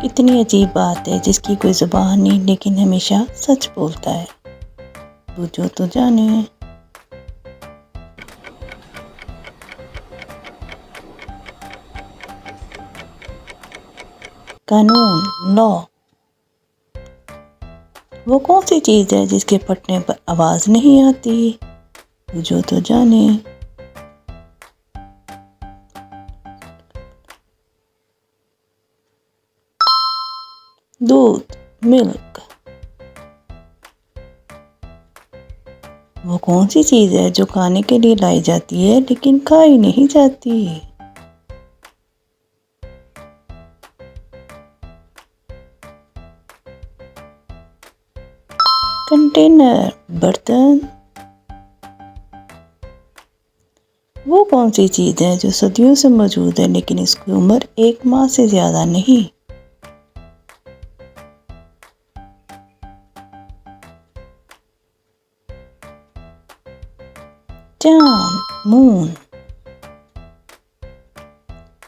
कितनी अजीब बात है, जिसकी कोई जुबान नहीं लेकिन हमेशा सच बोलता है। पूछो तो जाने। कानून, लॉ। वो कौन सी चीज़ है जिसके फटने पर आवाज़ नहीं आती? पूछो तो जाने। दूध, मिल्क। वो कौन सी चीज़ है जो खाने के लिए लाई जाती है लेकिन खाई नहीं जाती? कंटेनर, बर्तन। वो कौन सी चीज़ है जो सदियों से मौजूद है लेकिन इसकी उम्र 1 माह से ज़्यादा नहीं? चांद, मून।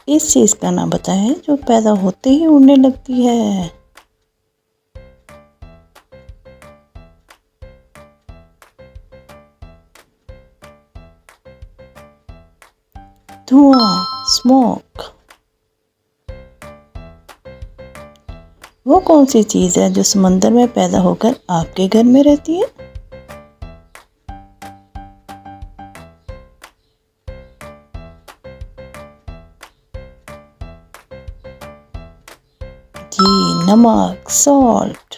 इस चीज़ का नाम बताएं जो पैदा होते ही उड़ने लगती है। धुआं, स्मोक। वो कौन सी चीज़ है जो समंदर में पैदा होकर आपके घर में रहती है? जी, नमक, सॉल्ट।